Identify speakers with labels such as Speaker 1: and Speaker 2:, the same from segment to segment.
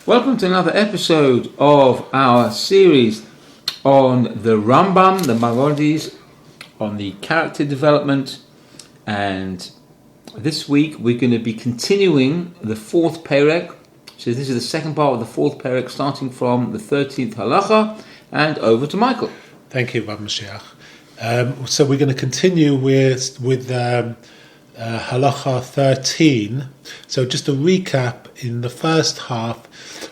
Speaker 1: Welcome to another episode of our series on the Rambam, the Maimonides, on the character development, and this week we're going to be continuing the fourth perek. So this is the second part of the fourth perek, starting from the 13th halacha, and over to Michael.
Speaker 2: Thank you, Rabbi Mashiach. So we're going to continue with halacha 13. So just a recap, in the first half,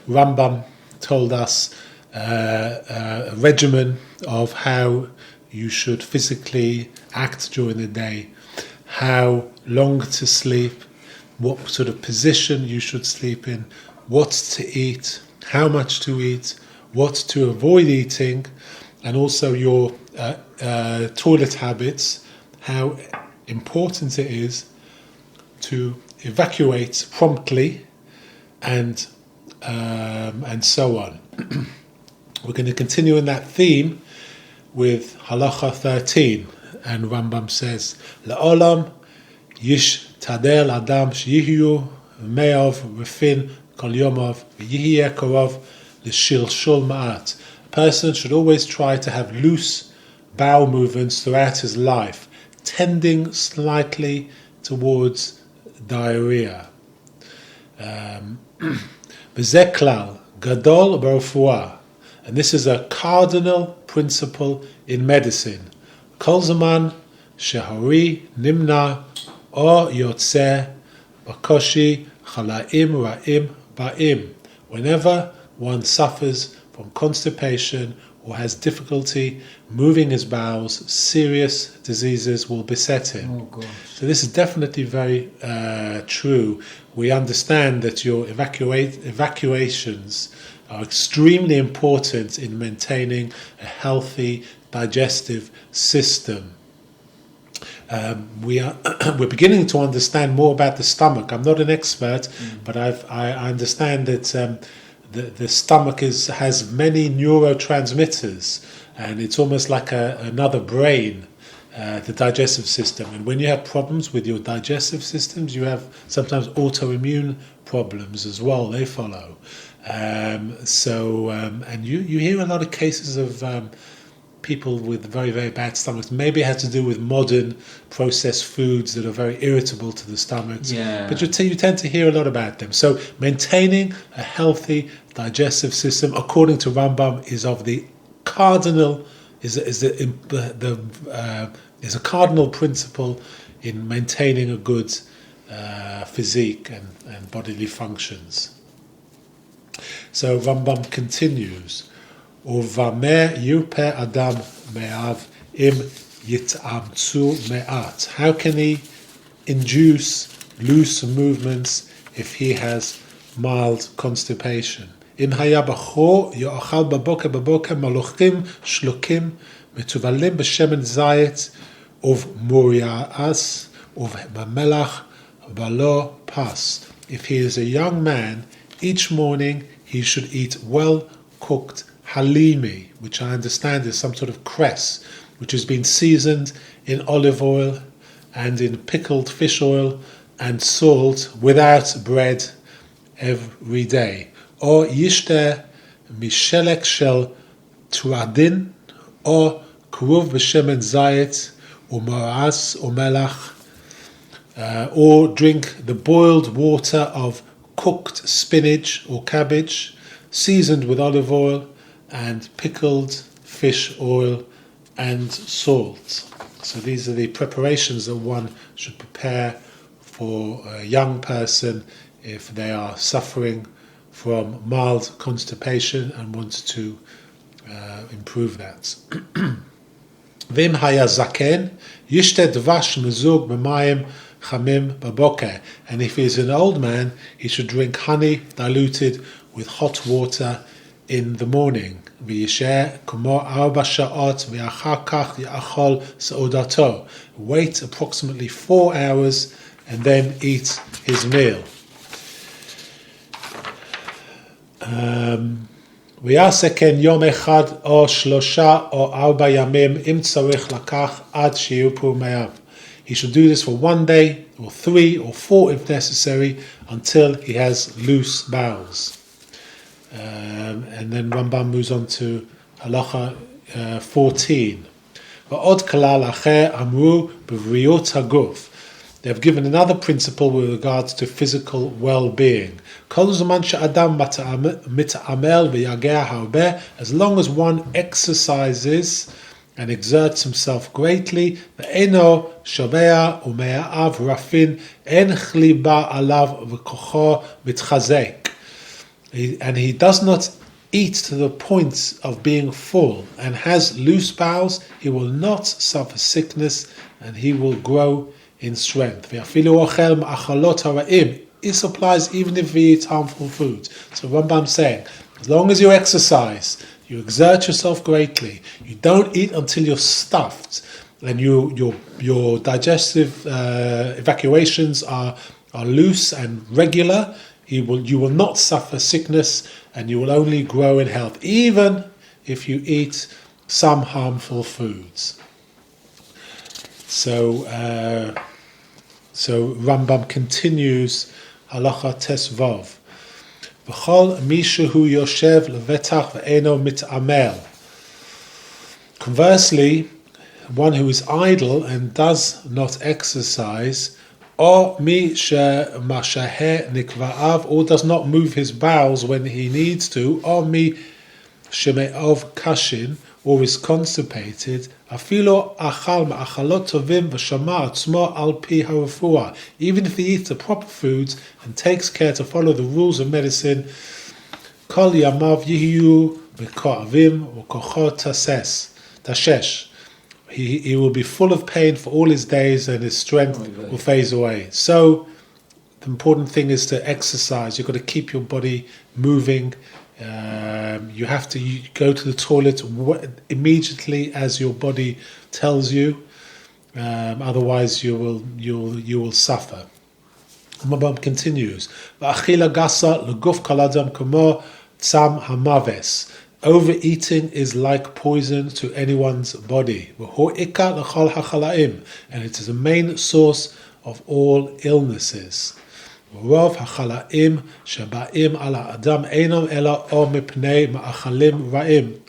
Speaker 2: Rambam told us a regimen of how you should physically act during the day, how long to sleep, what sort of position you should sleep in, what to eat, how much to eat, what to avoid eating, and also your toilet habits, how important it is to evacuate promptly, and so on. We're going to continue in that theme with halacha 13, and Rambam says, "La'olam yish tadel adam sheyihu me'ov refin kol yomov v'yihiyeh korov l'shilshol ma'at." A person should always try to have loose bowel movements throughout his life, tending slightly towards diarrhea. V'zeklal gadol b'refuah, and this is a cardinal principle in medicine. Kol zaman shehari nimna or yotzeh bakoshi chalaim ra'im ba'im. Whenever one suffers from constipation or has difficulty moving his bowels, serious diseases will beset him.
Speaker 1: Oh, gosh.
Speaker 2: So this is definitely very true. We understand that your evacuations are extremely important in maintaining a healthy digestive system. We're beginning to understand more about the stomach. I'm not an expert, but I understand that the stomach has many neurotransmitters, and it's almost like another brain, the digestive system. And when you have problems with your digestive systems, you have sometimes autoimmune problems as well. They follow. And you hear a lot of cases of people with very, very bad stomachs. Maybe it has to do with modern processed foods that are very irritable to the stomachs.
Speaker 1: Yeah.
Speaker 2: But you tend to hear a lot about them. So maintaining a healthy digestive system, according to Rambam, is of the cardinal is a cardinal principle in maintaining a good physique and bodily functions. So Rambam continues. Uvameh yupe adam me'av im yit'amtzu me'at. How can he induce loose movements if he has mild constipation? Im haya b'cho yo'achal baboker malochim shlukim metuvalim b'shemen zayet of murias of mamelach valo pas. If he is a young man, each morning he should eat well-cooked halimi, which I understand is some sort of cress, which has been seasoned in olive oil and in pickled fish oil and salt without bread every day. Or yishte mishelek shel tuadin, or kuruv b'shemen zayet u'moras u'melach, or drink the boiled water of cooked spinach or cabbage, seasoned with olive oil and pickled fish oil and salt. So these are the preparations that one should prepare for a young person if they are suffering from mild constipation and want to improve that. Vim haya zaken yishte dvash mezug b'mayim chamim baboker. And if he is an old man, he should drink honey diluted with hot water in the morning. V'yisher kumo arba sha'ot v'achar kach ya'achol sa'odato. Wait approximately 4 hours and then eat his meal. ויעשה כן יום אחד או 3 או 4 ימים אם צריך לקח עד שיהיו פורמיו. He should do this for 1 day, or 3 or 4 if necessary, until he has loose bowels. And then Rambam moves on to halacha 14. Va'od kalal acher amru b'vriyot haguf. They have given another principle with regards to physical well-being. Kol zaman she'adam mit'amel v'yageh harbeh, as long as one exercises and exerts himself greatly, ve'eno shavea u'me'av rafin en chliba alav v'kocho mitchazek, and he does not eat to the point of being full and has loose bowels, he will not suffer sickness and he will grow in strength. This applies even if we eat harmful foods. So Rambam saying, as long as you exercise, you exert yourself greatly, you don't eat until you're stuffed, and your digestive evacuations are loose and regular, you will not suffer sickness and you will only grow in health, even if you eat some harmful foods. So Rambam continues, halacha tesvav. V'chol mishehu yoshev levetach ve'eno mit'amel. Conversely, one who is idle and does not exercise, or mi she'mashahe nikva'av, or does not move his bowels when he needs to, or mi sheme'ov kashin, or is constipated, afilo achal ma'achalot tovim v'shama atzmo al pi harafua. Even if he eats the proper foods and takes care to follow the rules of medicine, kol yamav yihiyu b'ko'avim v'kochot tashesh. He will be full of pain for all his days and his strength will phase away. So the important thing is to exercise. You've got to keep your body moving. You have to go to the toilet immediately as your body tells you. Otherwise, you will suffer. Rambam continues. V'achila gasa leguf kaladam kamo tzam hamaves. Overeating is like poison to anyone's body. And it is the main source of all illnesses.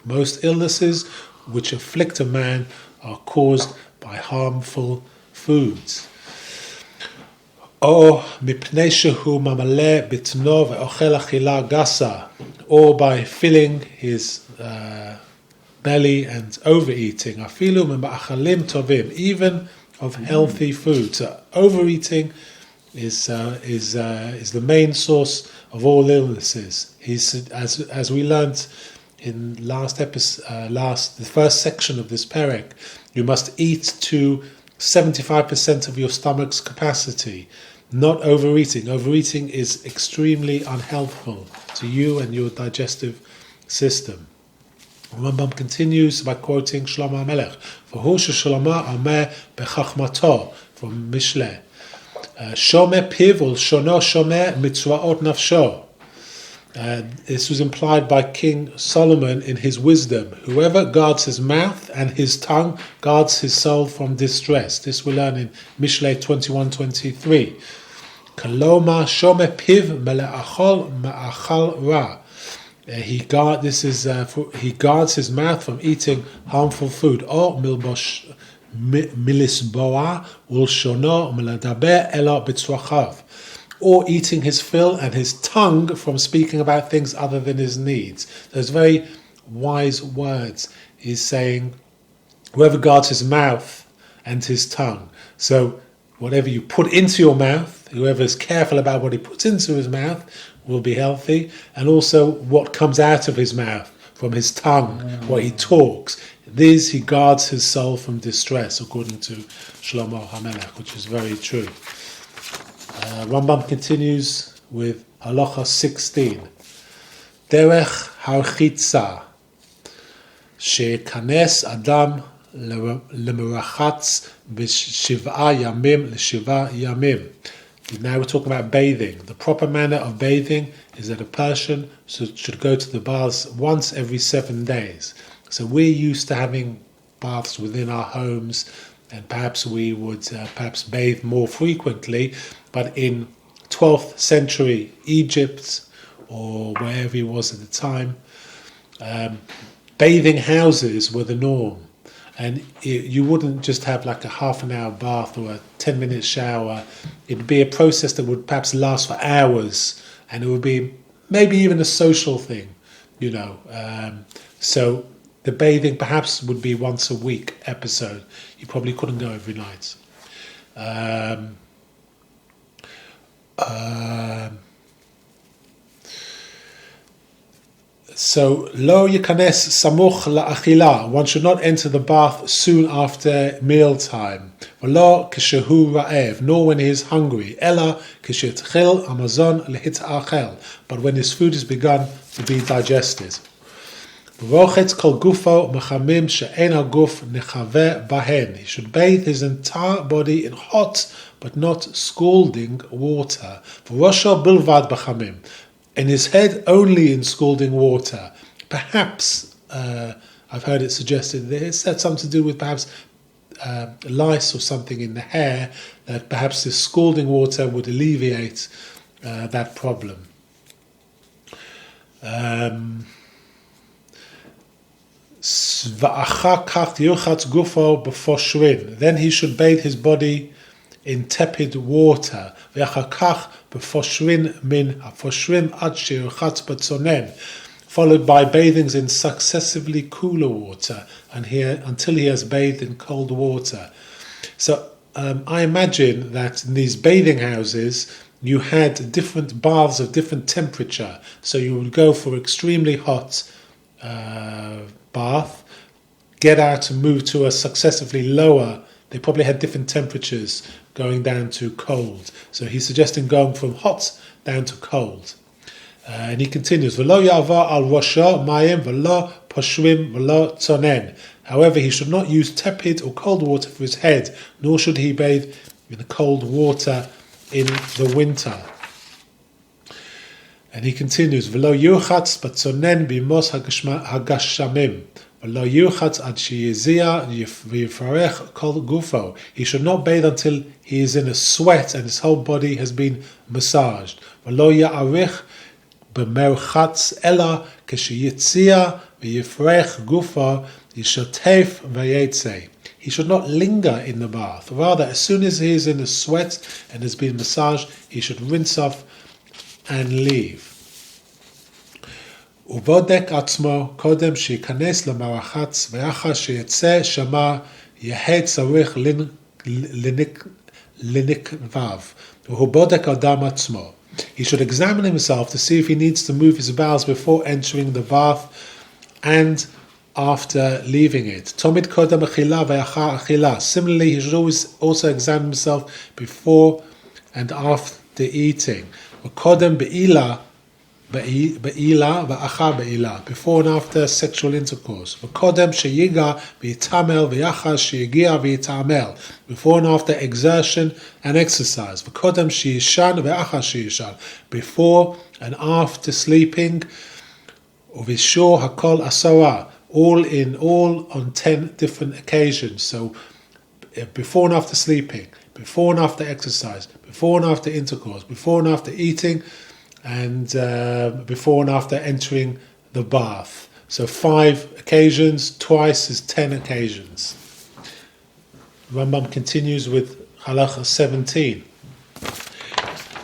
Speaker 2: Most illnesses which afflict a man are caused by harmful foods. Or by filling his belly and overeating, even of healthy food. So overeating is the main source of all illnesses. As we learnt in the first section of this perek, you must eat to 75% of your stomach's capacity, not overeating. Overeating is extremely unhelpful to you and your digestive system. Rambam continues by quoting Shlomo HaMelech, "V'hu sheShlomo ameh bechachmato," from Mishleh. "Shomeh piv ul shono shomeh mitzvaot nafsho." This was implied by King Solomon in his wisdom. Whoever guards his mouth and his tongue guards his soul from distress. This we learn in Mishleh 21:23. Kaloma shomeh piv mele'achol ma'achal ra. He guards his mouth from eating harmful food. Or milisboa ulshono meladaber ela b'tzrachav. Or eating his fill and his tongue from speaking about things other than his needs. Those very wise words. He's saying, whoever guards his mouth and his tongue. So whatever you put into your mouth, whoever is careful about what he puts into his mouth will be healthy, and also what comes out of his mouth, from his tongue, what he talks. These he guards his soul from distress, according to Shlomo HaMelech, which is very true. Rambam continues with halacha 16. Derech harchitza shekanes adam lemerachatz b'shiv'a yamim l'shiv'a yamim. Now we're talking about bathing. The proper manner of bathing is that a person should go to the baths once every 7 days. So we're used to having baths within our homes, and perhaps we would bathe more frequently. But in 12th century Egypt or wherever he was at the time. Bathing houses were the norm, and you wouldn't just have like a half an hour bath or a 10-minute shower. It'd be a process that would perhaps last for hours, and it would be maybe even a social thing, so the bathing perhaps would be once a week episode. You probably couldn't go every night. So, lo yikanes samuch la'achila, one should not enter the bath soon after mealtime. V'lo kishehu ra'ev, nor when he is hungry. Ela kishetchil amazon lehit'achel, but when his food is begun to be digested. V'rochetz kol gufo mechamim she'en haguf nechave bahen. He should bathe his entire body in hot but not scalding water. V'rosho bilvad b'chamim, and his head only in scalding water. Perhaps, I've heard it suggested that it's had something to do with perhaps lice or something in the hair, that perhaps this scalding water would alleviate that problem. Then he should bathe his body in tepid water, followed by bathings in successively cooler water, and here until he has bathed in cold water. So I imagine that in these bathing houses you had different baths of different temperature. So you would go for extremely hot bath, get out and move to a successively lower. They probably had different temperatures going down to cold. So he's suggesting going from hot down to cold. And he continues, V'lo ya'ava al rosho mayim v'lo poshrim v'lo tzonen. However, he should not use tepid or cold water for his head, nor should he bathe in cold water in the winter. And he continues, V'lo yuchatz b'tzonen b'mos hagashamim. He should not bathe until he is in a sweat and his whole body has been massaged. He should not linger in the bath. Rather, as soon as he is in a sweat and has been massaged, he should rinse off and leave. ובודק עצמו קודם שייכנס למרחץ ואחר שיצא שמה יהא צריך לנקביו. והוא בודק אדם עצמו. He should examine himself to see if he needs to move his bowels before entering the bath and after leaving it. תמיד קודם אכילה ואחר אכילה. Similarly, he should always also examine himself before and after eating. וקודם בעילה Ba'ila va'achar ba'ila, before and after sexual intercourse. V'kodem sheyiga v'yitamel v'yachar sheyigia v'yitamel, before and after exertion and exercise. V'kodem sheyishan v'achar sheyishan, before and after sleeping. V'shor hakol asara, all on 10 different occasions. So before and after sleeping, before and after exercise, before and after intercourse, before and after eating, and before and after entering the bath. So 5 occasions, twice is 10 occasions. Rambam continues with halacha 17.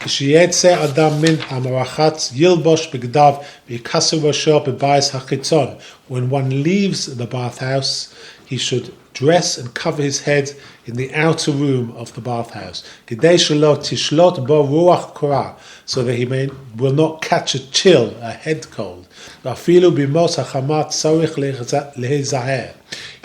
Speaker 2: כשיצא אדם מן המרחץ ילבוש בגדיו ויכסה ראשו בבית החיצון. When one leaves the bathhouse, he should dress and cover his head in the outer room of the bathhouse. כדי שלא תשלוט בו רוח קרה, so that he will not catch a chill, a head cold. ואפילו בימות החמה צריך להיזהר.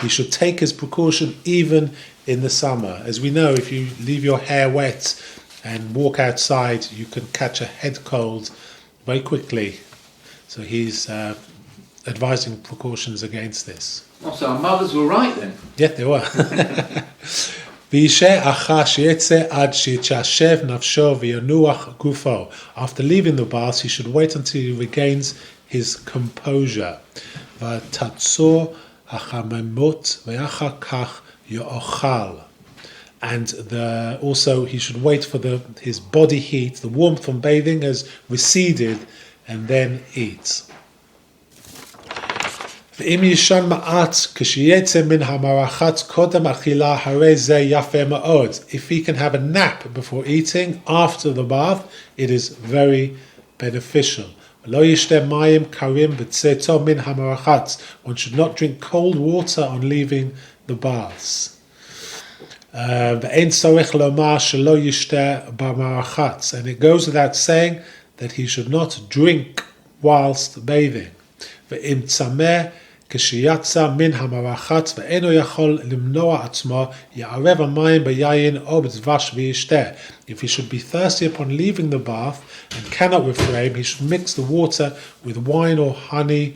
Speaker 2: He should take his precaution even in the summer. As we know, if you leave your hair wet and walk outside, you can catch a head cold very quickly. So he's advising precautions against this.
Speaker 1: Oh, so our mothers were right then.
Speaker 2: Yeah, they were. After leaving the bath, he should wait until he regains his composure. And also he should wait for his body heat, the warmth from bathing has receded, and then eat. ואם ישן מעט כשיצא מן המרחץ קודם אכילה הרי זה יפה מאוד. If he can have a nap before eating after the bath, it is very beneficial. ולא ישתה מים קרים בצאתו מן המרחץ. One should not drink cold water on leaving the baths. ואין צורך לומר שלא ישתה במרחץ. And it goes without saying that he should not drink whilst bathing. ואם צמא כשיצא מן המרחץ ואינו יכול למנוע עצמו, יערב המים ביין או בדבש וישתה. If he should be thirsty upon leaving the bath and cannot refrain, he should mix the water with wine or honey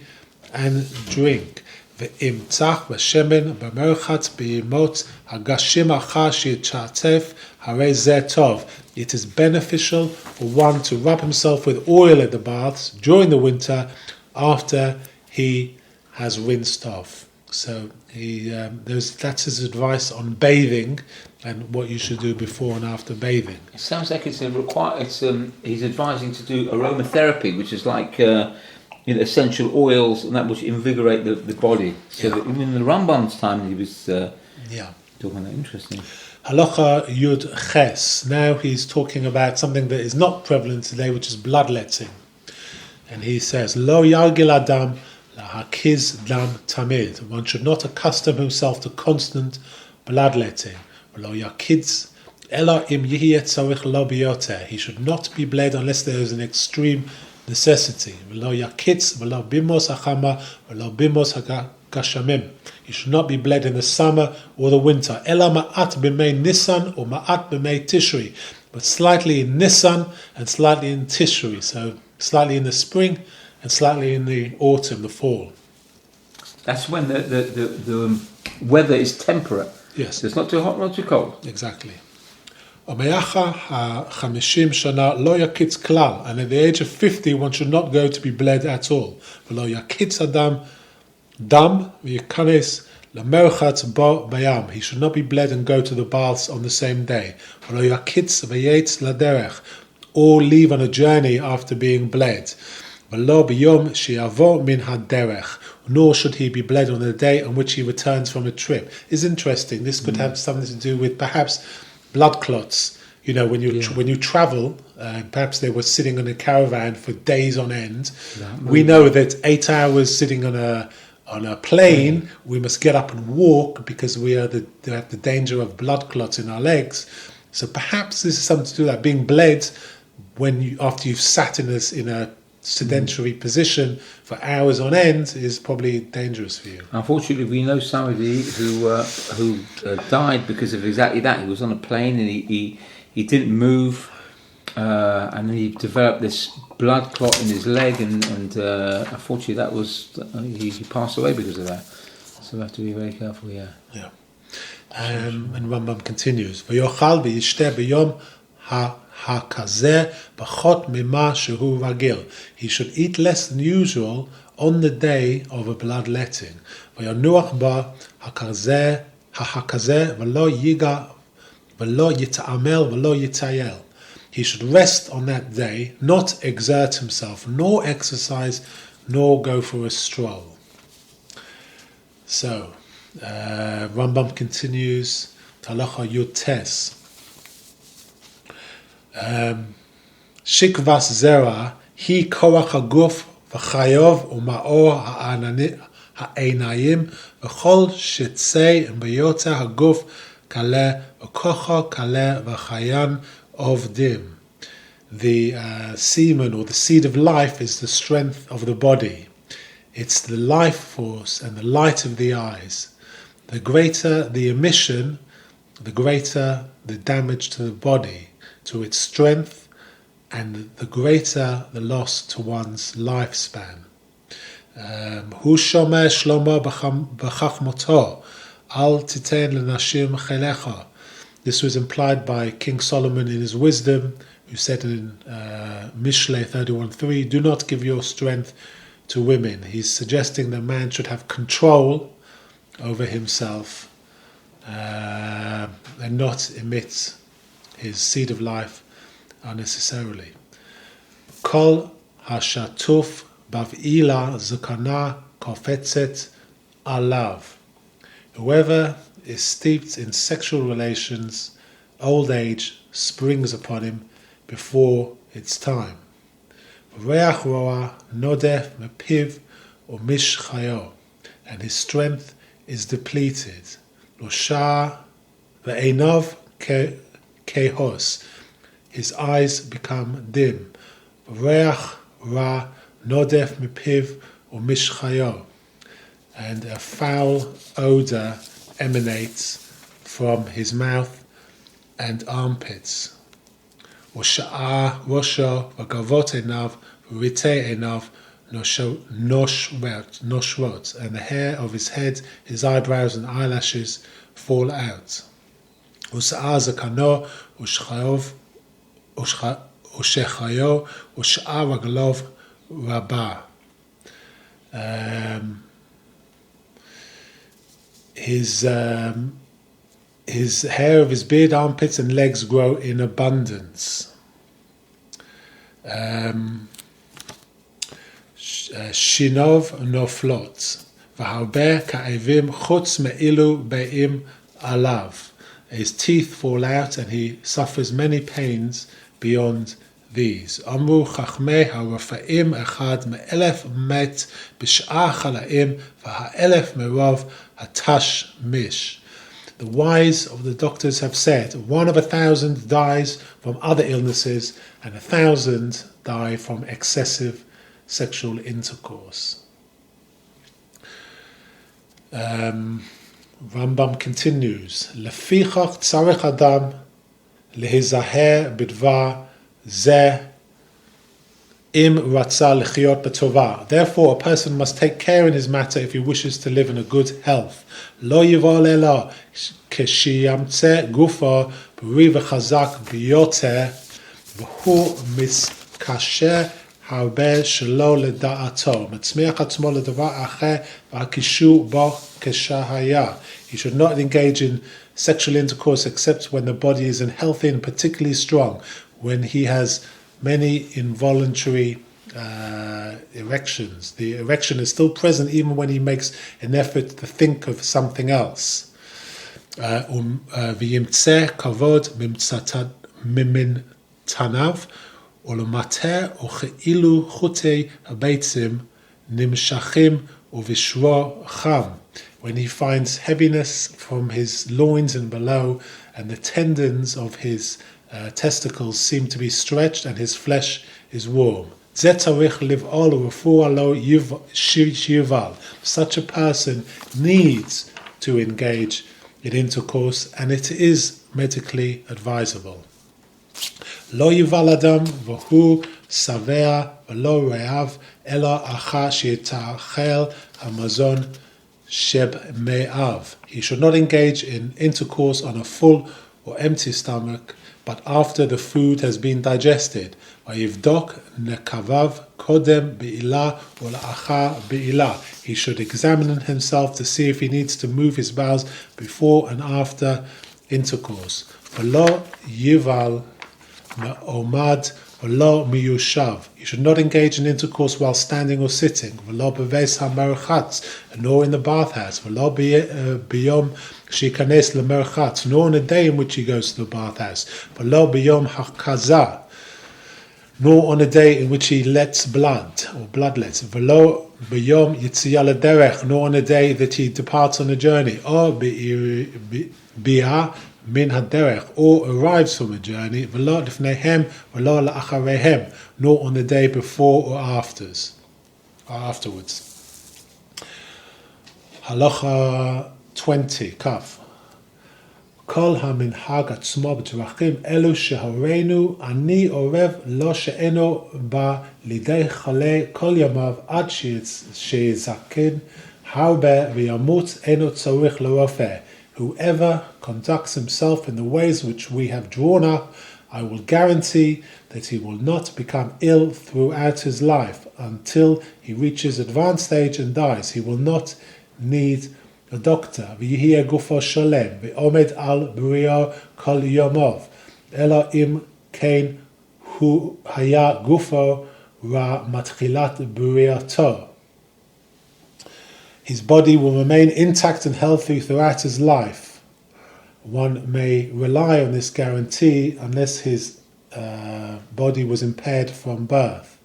Speaker 2: and drink. ואם צח בשמן במרחץ בימות הגשים אחר שיתשעטף, הרי זה טוב. It is beneficial for one to rub himself with oil at the baths during the winter after he has rinsed off. So that's his advice on bathing and what you should do before and after bathing.
Speaker 1: It sounds like he's advising to do aromatherapy, which is like essential oils and that which invigorate the body. So that even in the Rambam's time, he was talking that. Interesting.
Speaker 2: Halacha Yud Ches. Now he's talking about something that is not prevalent today, which is bloodletting. And he says, Lo yargil adam lahakiz dam tamid. One should not accustom himself to constant bloodletting. Lo yakiz ela im yihye tzarich lo biyoteh. He should not be bled unless there is an extreme necessity. Lo yakiz v'lo bimos achama v'lo bimos hagashamim. He should not be bled in the summer or the winter. Ela ma'at b'mei Nisan or ma'at b'mei Tishri. But slightly in Nisan and slightly in Tishri. So slightly in the spring and slightly in the autumn, the fall.
Speaker 1: That's when the weather is temperate.
Speaker 2: Yes.
Speaker 1: So it's not too hot, not too cold.
Speaker 2: Exactly. And at the age of 50, one should not go to be bled at all. He should not be bled and go to the baths on the same day. Or leave on a journey after being bled. Nor should he be bled on the day on which he returns from a trip. It's interesting. This could have something to do with perhaps blood clots. When you travel, perhaps they were sitting on a caravan for days on end. We know that 8 hours sitting on a plane, we must get up and walk because we have the danger of blood clots in our legs. So perhaps this is something to do with that. Being bled after you've sat in a sedentary position for hours on end is probably dangerous for you.
Speaker 1: Unfortunately, we know somebody who died because of exactly that. He was on a plane and he didn't move, and then he developed this blood clot in his leg, and unfortunately, that was he passed away because of that. So we have to be very careful. Yeah.
Speaker 2: And Rambam continues. V'yochal v'yishteh b'yom hakazeh b'chot mima shehu ragil. He should eat less than usual on the day of a bloodletting. V'yanuach ba hakazeh v'lo yiga v'lo yita'amel v'lo yitayel. He should rest on that day, not exert himself, nor exercise, nor go for a stroll. So, Rambam continues, Halacha Yud Tes. Shikvas zera hi koach haguf v'chayov u'ma'or ha'einayim v'chol shetzei b'yoteh haguf kaleh v'kocho kaleh v'chayan ovdim. The semen or the seed of life is the strength of the body. It's the life force and the light of the eyes. The greater the emission, the greater the damage to the body, to its strength, and the greater the loss to one's lifespan. Hu shomer shlomo b'chachmoto, al titen l'nashim chelecha. This was implied by King Solomon in his wisdom, who said in Mishneh 31:3, do not give your strength to women. He's suggesting that man should have control over himself and not emit his seed of life unnecessarily. Kol השטוף בבעילה זקנה קופצת עליו. Whoever is steeped in sexual relations, old age springs upon him before its time. ריח רוע נודף מפיו ומשחיו, and his strength is depleted. נושע ועיניו כהוס, his eyes become dim. ריח רע נודף מפיו ומשחיו, and a foul odor emanates from his mouth and armpits. ושעה ראשו וגבות עיניו וריטי עיניו נושרות, and the hair of his head, his eyebrows and eyelashes fall out. ושעה זקנו ושחיו ושעה רגליו רבה. His hair of his beard, armpits and legs grow in abundance. Shinov noflot, v'harbe ka'evim chutz me'ilu be'im alav. His teeth fall out and he suffers many pains beyond these. Amru chachmei ha'rafa'im echad me'elef met b'sh'a chalaim v'ha'elef merov hatash mish. The wise of the doctors have said, 1 of 1,000 dies from other illnesses and 1,000 die from excessive sexual intercourse. Rambam continues, Lefichach tzarech adam lehizaher bidvar zeh im ratzah lechyot b'tovah. Therefore, a person must take care in his matter if he wishes to live in a good health. Lo yivol ela keshiyamtze gufa b'ri v'chazak b'yoter v'hu miskasher הרבה שלא לדעתו, מצמיח עצמו לדבר אחר והקישור בו כשהיה. He should not engage in sexual intercourse except when the body is healthy and particularly strong, when he has many involuntary erections. The erection is still present even when he makes an effort to think of something else. וימצא כבוד ממintanav ולמטה וכאילו חוטי הביצים נמשכים ובשרו חם. When he finds heaviness from his loins and below, and the tendons of his testicles seem to be stretched and his flesh is warm. Such a person needs to engage in intercourse, and it is medically advisable. לא יובל אדם והוא שבע ולא רעב אלא אחר שיתאכל המזון שבמאיו. He should not engage in intercourse on a full or empty stomach, but after the food has been digested. ויבדוק נקביו קודם בעילה ולאחר בעילה. He should examine himself to see if he needs to move his bowels before and after intercourse. ולא יבל Omad v'lo miyushav. You should not engage in intercourse while standing or sitting. V'lo beves ha'merchatz, nor in the bathhouse. V'lo biyom shikanes lemerchatz, nor on a day in which he goes to the bathhouse. V'lo biyom hakaza, nor on a day in which he lets blood or bloodlets. V'lo biyom yitziyah lederech, nor on a day that he departs on a journey. Or bi'ah min haderech, or arrives from a journey, v'lo lifneihem v'lo la'achareihem, nor on the day before or afterwards. Halacha 20, kaf. Kol ha-minhag atzmo b'drachim elu shehoreinu ani orev lo she'eno ba lidei chalei kol yamav ad sheyizakin harbe v'yamut eno tzorich l'rofeh. Whoever conducts himself in the ways which we have drawn up, I will guarantee that he will not become ill throughout his life until he reaches advanced age and dies. He will not need a doctor. V'yihiyeh gufo sholem, v'omed al brio kol yomov, ela im kein hu haya gufo ra matchilat buriato. His body will remain intact and healthy throughout his life. One may rely on this guarantee unless his body was impaired from birth.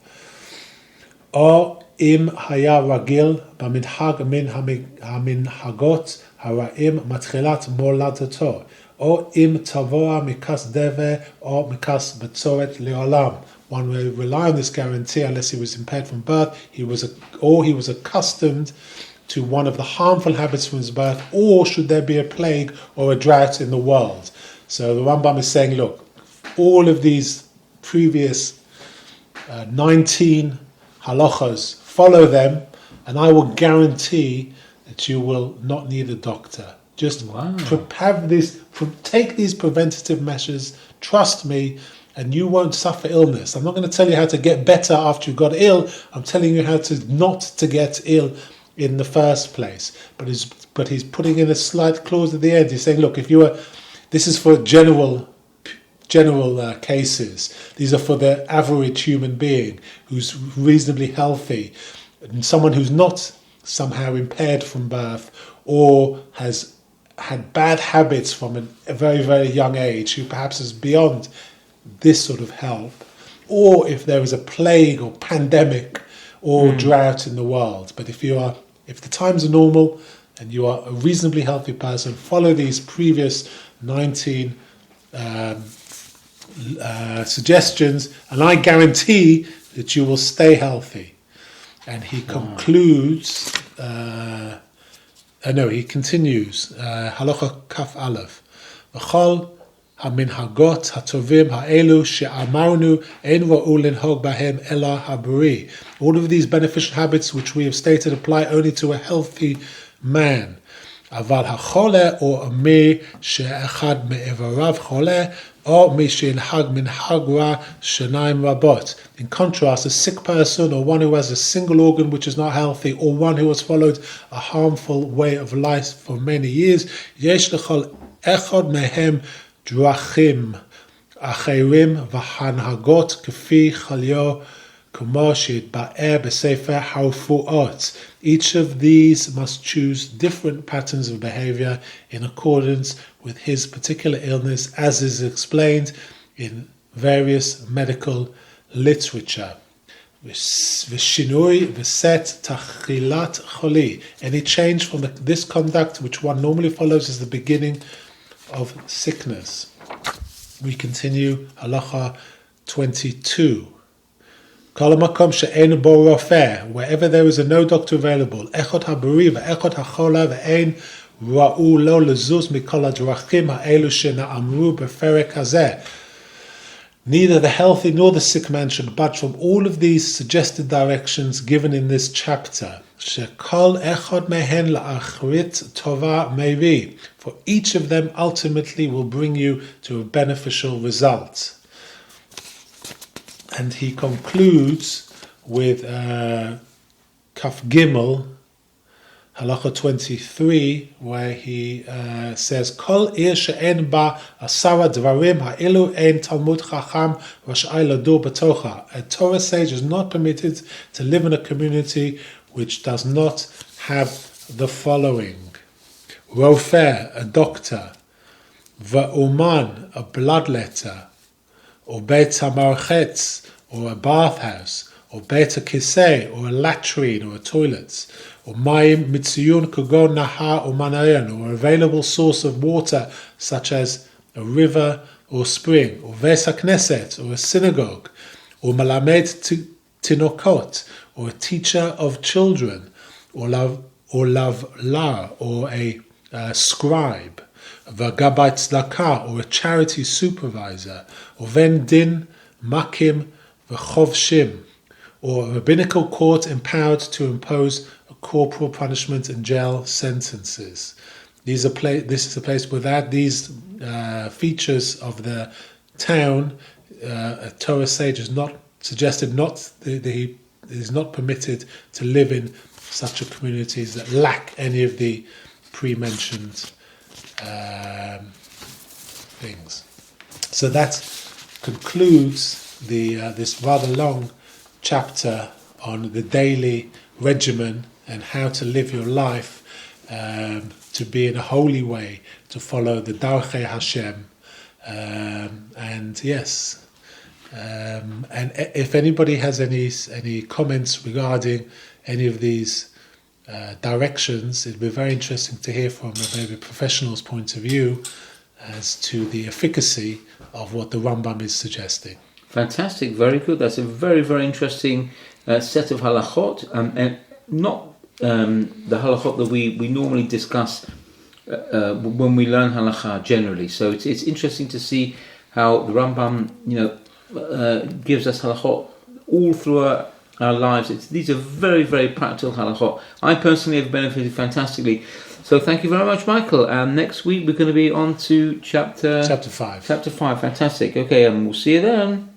Speaker 2: Or im haya ragil b'minhag min haminhagot hara'im matchilat moladato. Or im tavoa mikas deve or mikas betzoret leolam. One may rely on this guarantee unless he was impaired from birth. He was accustomed to one of the harmful habits from his birth, or should there be a plague or a drought in the world. So the Rambam is saying, look, all of these previous 19 halachas, follow them, and I will guarantee that you will not need a doctor. Just take these preventative measures, trust me, and you won't suffer illness. I'm not going to tell you how to get better after you got ill. I'm telling you how to not to get ill in the first place. But he's putting in a slight clause at the end. He's saying, look, this is for general cases. These are for the average human being who's reasonably healthy, and someone who's not somehow impaired from birth or has had bad habits from a very, very young age, who perhaps is beyond this sort of help, or if there is a plague or pandemic or drought in the world. But if the times are normal and you are a reasonably healthy person, follow these previous 19 suggestions, and I guarantee that you will stay healthy. And he concludes, he continues, halacha kaf aleph, v'chol haminhagot hatovim ha'elu she'amarnu ein ra'u linhog bahem ela haburi. All of these beneficial habits which we have stated apply only to a healthy man. Aval hachole or a me she'echad me'evarav chole or me she'inhag minhag ra shenaim rabot. In contrast, a sick person or one who has a single organ which is not healthy, or one who has followed a harmful way of life for many years, yesh lechol echad mehem drachim acherim v'hanhagot k'fi chalyo k'mo she'itba'er b'sefer harufuot. Each of these must choose different patterns of behavior in accordance with his particular illness, as is explained in various medical literature. V'shinui v'set tachilat choli. Any change from this conduct which one normally follows is the beginning of sickness. We continue halacha 22. Wherever there is no doctor available, echot haburi ve'echot hachola ve'ein ra'u lo lezuz mikol hadrachim ha'elu she'na'amru beferek hazeh. Neither the healthy nor the sick man should budge from all of these suggested directions given in this chapter. Shekol echot mehen la'achrit tova mevi. For each of them ultimately will bring you to a beneficial result. And he concludes with Kaf Gimel, halacha 23, where he says, Kol ir she'en ba asara dvarim ha'ilu ein talmud chacham rash'ai ladur b'tocha. A Torah sage is not permitted to live in a community which does not have the following: Rofer, a doctor; Va'uman, a bloodletter; or Beit HaMarchetz, or a bathhouse; or Beit HaKisei, or a latrine, or a toilet; or Mayim Mitziyun Kogon Nahar or Manayan, or available source of water such as a river or spring; or Ves HaKnesset, or a synagogue; or Malamed Tinokot, or a teacher of children; or Lavlar, or a scribe; V'Gabai Tzedakah, or a charity supervisor; or Ven Din Makim V'Chovshim, or a rabbinical court empowered to impose a corporal punishment and jail sentences. This is a place without these features of the town. A Torah sage is not suggested, he is not permitted to live in such a communities that lack any of the pre-mentioned things. So that concludes this rather long chapter on the daily regimen and how to live your life to be in a holy way, to follow the Darchei Hashem. And yes, and if anybody has any comments regarding any of these directions, it'd be very interesting to hear from maybe a professional's point of view as to the efficacy of what the Rambam is suggesting.
Speaker 1: Fantastic, very good. That's a very, very interesting set of halachot, and not the halachot that we normally discuss when we learn halacha generally. So it's interesting to see how the Rambam, gives us halachot all through our lives. These are very, very practical halachot. I personally have benefited fantastically. So thank you very much, Michael. And next week we're going to be on to chapter
Speaker 2: 5.
Speaker 1: Chapter 5, fantastic. Okay, and we'll see you then.